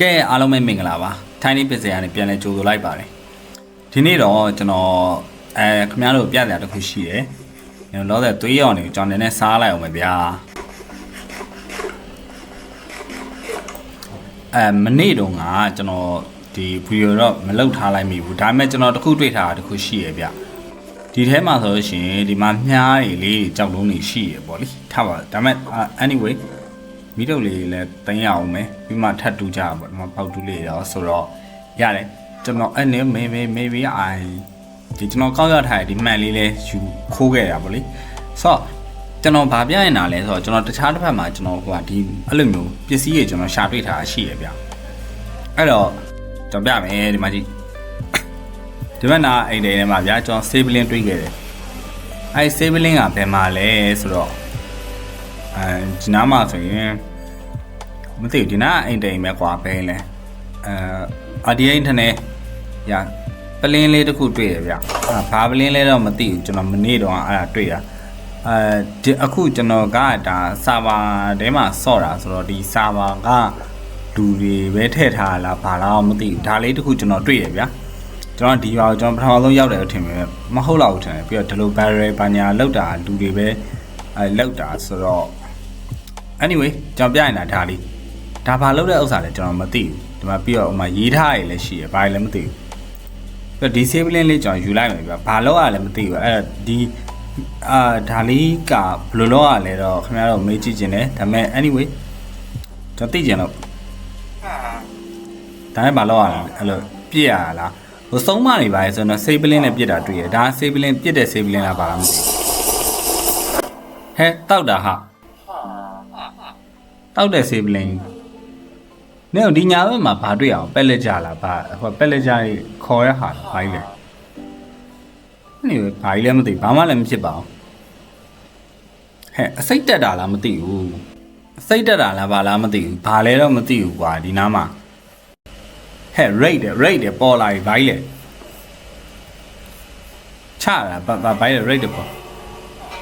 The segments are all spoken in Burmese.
ကဲအားလုံးပဲမင်္ဂလာပါထိုင်းနေပစ္စည်းကနေပြန်လဲကြိုဆိုလိုက်ပါတယ်ဒီနေ့တော့ကျွန်တော်ခင်ဗျားတို့ပြပြတစ်ခုရှိတယ်လောတဲ့သွေးရောင်တွေကိုကျွန်တော်နည်းနည်းစားလိုက်အောင်ပဲဗျာမနေ့တုန်းကကျွန်တော်ဒီဗီဒီယိုတော့မလုပ်ထားလိုက်မိဘူးဒါပေမဲ့ကျွန်တော်တခုတွေ့ထားတာတခုရှိရဗျဒီထဲမှာဆိုလို့ရှိရင်ဒီမှာမြားတွေလေးကြောက်လုံးတွေရှိရပေါ့လေထားပါဒါပေမဲ့ anyway မိတို့လေးလည်းတင်းရအောင်မယ်ပြီးမှထပ်တူကြပါပေါ့ဒီမှာပေါက်တူလေးရောဆိုတော့ရတယ်ကျွန်တော်အဲ့နေမေအိုင်ဒီကျွန်တော်ကောက်ရထားတဲ့ဒီမှန်လေးလည်းယူခိုးခဲ့ရပါလေဆိုတော့ကျွန်တော်ဗာပြရင်တာလဲဆိုတော့ကျွန်တော်တခြားတစ်ဖက်မှာကျွန်တော်ဟိုကဒီအဲ့လိုမျိုးပစ္စည်းတွေကျွန်တော်ရှာတွေ့ထားရှိရဗျအဲ့တော့ကျွန်တော်ပြမယ်ဒီမှာကြည့်ဒီဘက်နာအိမ်တွေထဲမှာဗျာကျွန်တော်ဆေးပလင်းတွေးခဲ့တယ်အဲ့ဆေးပလင်းကဘယ်မှာလဲဆိုတော့ဒီနားမှာဆိုရင်မသိဘူးဒီနားအိမ်တိမ်ပဲကွာပဲလဲဒီအိမ်ထနေရပလင်းလေးတစ်ခုတွေ့ရဗျဘာပလင်းလဲတော့မသိဘူးကျွန်တော်မနေ့တော့အဲ့ဒါတွေ့ရဒီအခုကျွန်တော်ကဒါဆာဗာထဲမှာဆော့တာဆိုတော့ဒီဆာဗာကလူတွေပဲထည့်ထားလားဘာလားမသိဘူးဒါလေးတစ်ခုကျွန်တော်တွေ့ရဗျကျွန်တော်ဒီပါကျွန်တော်ပထမဆုံးရောက်တယ်ထင်တယ်မဟုတ်တော့ဘူးထင်တယ်ပြီးတော့ဒီလို barrier ဘာညာလောက်တာလူတွေပဲလောက်တာဆိုတော့anyway ကျွန်တော်ပြရင်ဒါလေးဒါဘာလောက်တဲ့ဥစ္စာလဲကျွန်တော်မသိဘူးဒီမှာပြီးတော့ဟိုမှာရေးထားရလည်းရှိရဘာလည်းမသိဘူးပြီးတော့ဒီ save link လေးကျွန်တော်ယူလိုက်မယ်ပြဘာလောက်ရလဲမသိဘူးအဲ့ဒီဒါလေးကဘယ်လိုလောက်ရလဲတော့ခင်ဗျားတို့မေးကြည့်ခြင်းတယ်ဒါပေမဲ့ anyway ကျွန်တော်သိကြလို့ဒါနဲ့ဘာလောက်ရလဲအဲ့လိုပြည့်ရလားဟိုစုံးမနေပါလေဆိုတော့ save link နဲ့ပြည့်တာတွေ့ရဒါ save link ပြည့်တဲ့ save link လားဘာလားမသိဘူးဟဲ့တောက်တာဟာတောက်တဲ့ဆေးပလင်းနေဒီညာဘက်မှာဘာတွေ့အောင်ပက်လက်ကြလားဘာဟိုပက်လက်ကြကြီးခေါ်ရဟာဘာကြီးလဲနေဘာကြီးလဲမသိဘာမှလည်းမဖြစ်ပါဘူးဟဲ့အစိတ်တက်တာလားမသိဘူးအစိတ်တက်တာလားဘာလားမသိဘူးဘာလဲတော့မသိဘူးကွာဒီနားမှာဟဲ့ rate ပေါ်လာပြီဘာကြီးလဲချတာဘာကြီးလဲ rate ပေါ်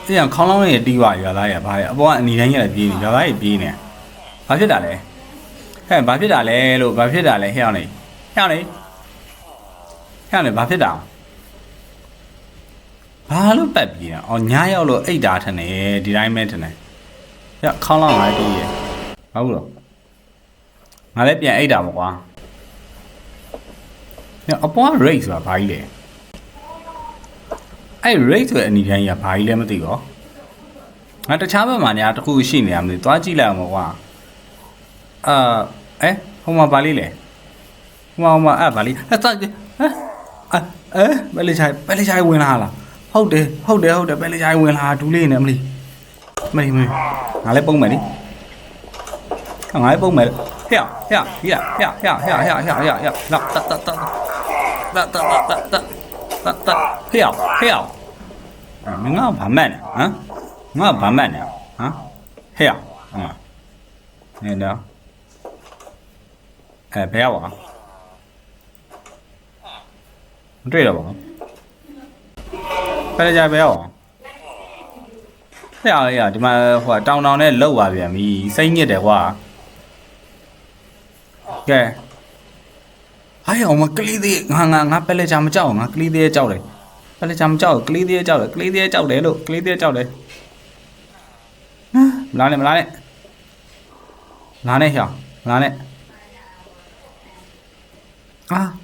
အဲ့ခေါင်းလောင်းလေးတီးသွားရွာသားရဘာလဲအပေါ်ကအနီတိုင်းရပြေးနေရွာသားရပြေးနေဘာဖြစ်တာလဲဟဲ့ဘာဖြစ်တာလဲလို့ဘာဖြစ်တာလဲဟဲ့အောင်နေဘာဖြစ်တာဘာလို့ပတ်ပြေးတာအော်ညားရောက်လို့အိတ်တာထနေဒီတိုင်းပဲထနေဟဲ့ခေါင်းလောင်းလာတူးရဘာလို့လို့ငါလည်းပြန်အိတ်တာမကွာဟဲ့အပေါ်က rate ဆိုတာဘာကြီးလဲအဲ့ rate ဆိုတဲ့အနီတိုင်းရဘာကြီးလဲမသိတော့ငါတခြားဘက်မှာညာတခုရှိနေရမလို့သွားကြည့်လိုက်အောင်ကွာဟိုမှာဘာလေးလဲဟိုမှာဘာလေးဘယ်လေးချိုင်ဝင်လာလားဟုတ်တယ်ဘယ်လေးချိုင်ဝင်လာဒူးလေးနဲ့မလီငါလည်းပုံမယ်နိငါလည်းပုံမယ်ဟဲ့လာတဟဲ့မင်းကဘာမှန်းလဲဟမ်ငါဘာမှန်းလဲဟမ်ဟဲ့အမနေတော့ဘယ်ရောက်ပါမတွေ့တော့ပါဘူးဖယ်ကြဘယ်ရောက်ဟဲ့ရဒီမှာဟိုတောင်နဲ့လောက်ပါပြန်ပြီစိတ်ညစ်တယ်ကွာကဲဟာအောင်မကလေးသေးငါပက်လက်ချာမကြောက်ငါကလေးသေးကြောက်တယ်ပက်လက်ချာမကြောက်ကလေးသေးကြောက်တယ်ကလေးသေးကြောက်တယ်လို့ကလေးသေးကြောက်တယ်မလာနဲ့လာနဲ့ဟောလာနဲ့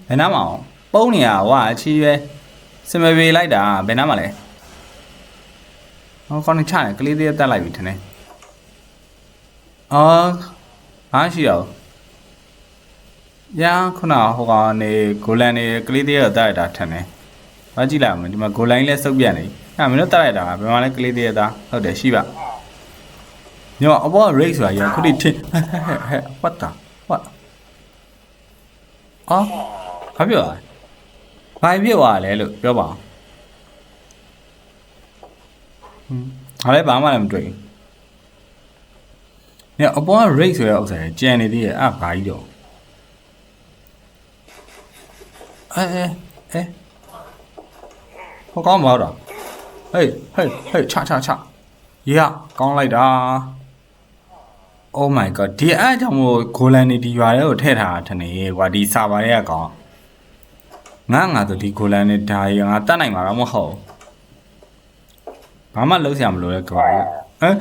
ဘယ်နားမှာအောင်ပုံးနေရဝါအချီပဲစမပေလိုက်တာဘယ်နားမှာလဲဟောကောင်းနေချတယ်ကလေးသေးတက်လိုက်ပြီထင်တယ်ဘာရှိတော့ညာခုနဟိုကနေဂိုလန်နေကလေးသေးရတက်လိုက်တာထင်တယ်ဘာကြည့်လိုက်အောင်ဒီမှာဂိုလိုင်းလဲစုပ်ပြတ်နေမင်းတို့တက်လိုက်တာဘယ်မှာလဲကလေးသေးရတာဟုတ်တယ်ရှိပါညအပေါ် rate ဆိုတာရခုတိထင်what the what ဘာပြောလဲဘာဖြစ်သွားလဲလို့ပြောပါအောင်ငါလည်းဘာမှလည်းမတွေ့ဘူးညအပေါ် rate ဆိုတဲ့ဥစ္စာကြံနေသေးရဲ့ဘာကြီးတော့ဟောကောင်းမဟုတ်တော့ဟေးချရေကောင်းလိုက်တာ Oh my god ဒီအဲ့ကြောင့်မို့ဂိုလန်နေဒီရွာထဲကိုထည့်ထားတာထနေကွာဒီစာပါရဲ့အကောင်ငါဆိုဒီဂိုလန်နေဒါရီငါတတ်နိုင်မှာတော့မဟုတ်ဘာမှလုံးဆရာမလို့လဲကွာဟမ်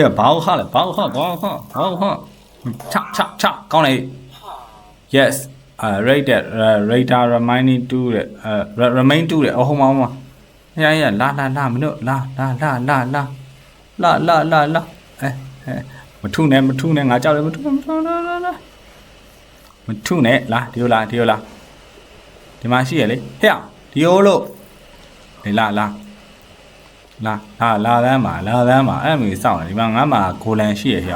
ရဘာဟုတ်ခါလဲဘာဟုတ်ခါချကောင်းလေ yes rate that radar remaining to တဲ့ remain to တဲ့ဟိုမှာရလာမင်းတို့လာမထုနဲ့ငါကြောက်တယ်မထုနဲ့လာဒီလိုလားဒီမှာရှိရလေဟဲ့ဒီလိုလို့လေလာလမ်းမှာအဲ့မျိုးစောင့်တယ်ဒီမှာငါမှာဂိုလန်ရှိရဟဲ့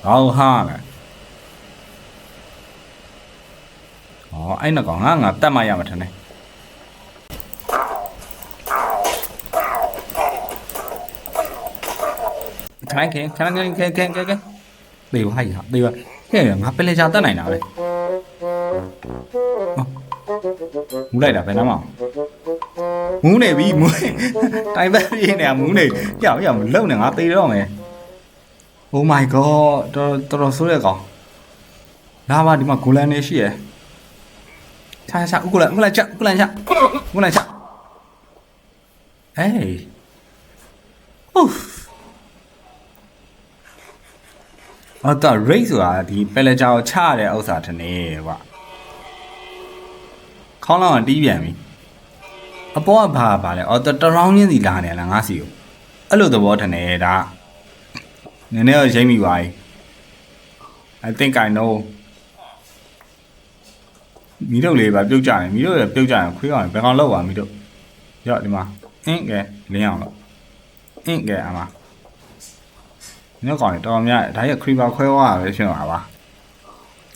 ဟောဟာမယ်အဲ့နော်ကောင်ငါတတ်မှရမှာထင်တယ်ခိုင်းဘေးဝိုင်းဟာဘေးဝဟဲ့ငါပလဲချာတတ်နိုင်တာပဲမူလိုက်တာဘယ်နှမမူးနေပြီမူးတိုင်ပတ်ပြင်းနေတာမူးနေရောက်မလုံနဲ့ငါသေးတော့မယ် Oh my god တော်ဆိုးရကောင်လာပါဒီမှာဂိုလန်နေရှိရချဥကလန်ချအေးတော့ rate ဆိုတာဒီပယ်လက်ချာကိုချရတဲ့ဥစ္စာထနေကွာခေါင်းလောင်းကတီးပြန်ပြီအပေါ်ကဘာလဲတရောင်းချင်းစီလာနေလားငါစီကိုအဲ့လိုသဘောထနေဒါနည်းနည်းတော့ရိမ့်မိပါ I think I know မီးတို့လေးပါပြုတ်ကြတယ်မီးတို့ရပြုတ်ကြရင်ခွေးအောင်ဘယ်ကောင်လောက်ပါမီးတို့ရော့ဒီမှာကဲလင်းအောင်လို့ကဲအမညောကောင်တော်များဒါရခရီးပါခွဲသွားပဲရှင်ပါပါ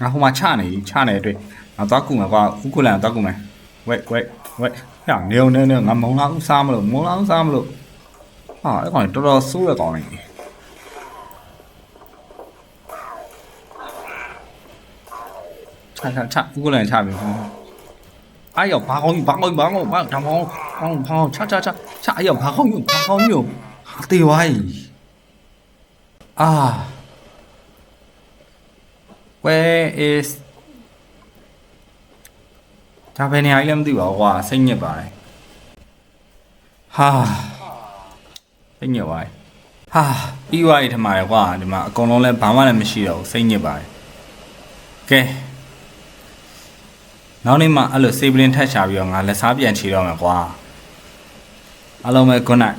ငါဟိုမှာချနေတွေ့ငါသွားကူမှာကွာဥကုလန်သွားကူမယ်ဝက်ဟဲ့နေငါမုံလာဥစားမလို့ဟာအဲ့ကောင်တော်ဆိုးရကောင်နေချဥကုလန်ချပြီ哎呦，爬好远，爬好，cha，哎呦，爬好远，对哇啊 ，Where is？ ဒါပဲနေရာကြီးလည်းမသိပါဘူးကွာစိတ်ညစ်ပါတယ်ဟာစိတ်ညစ်ပါဟာပြီးသွားပြီထမတယ်ကွာဒီမှာအကုန်လုံးလည်းဘာမှလည်းမရှိတော့ဘူးစိတ်ညစ်ပါတယ်ကဲနောက်နေ့မှအဲ့လိုစေးပလင်းထက်ချပြီးတော့ငါလက်စားပြန်ချီတော့မယ်ကွာအားလုံးပဲ good night